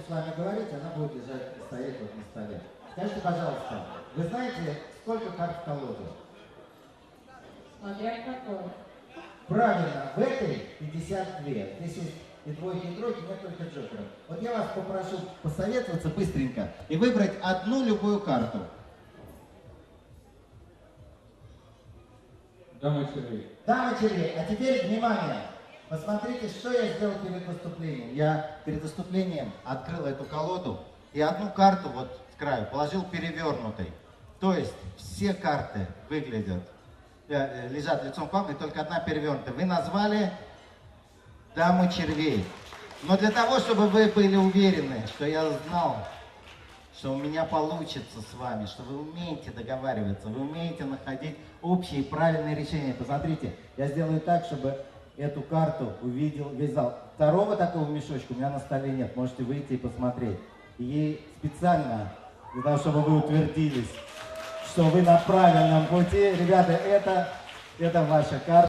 с вами говорить, она будет лежать, стоять вот на столе. Скажите, пожалуйста, вы знаете, сколько карт в колоде? Смотря какой. Правильно, в этой 52. Здесь есть и двойки, и тройки, нет только джокеров. Вот я вас попрошу посоветоваться быстренько и выбрать одну любую карту. Дама червей. Дама червей, а теперь внимание! Посмотрите, что я сделал перед выступлением. Я перед выступлением открыл эту колоду и одну карту вот с краю положил перевернутой. То есть все карты выглядят, лежат лицом к вам, и только одна перевернутая. Вы назвали даму червей. Но для того, чтобы вы были уверены, что я знал, что у меня получится с вами, что вы умеете договариваться, вы умеете находить общие правильные решения. Посмотрите, я сделаю так, чтобы эту карту увидел весь зал. Второго такого мешочка у меня на столе нет, можете выйти и посмотреть. И специально, для того, чтобы вы утвердились, что вы на правильном пути, ребята, это ваша карта.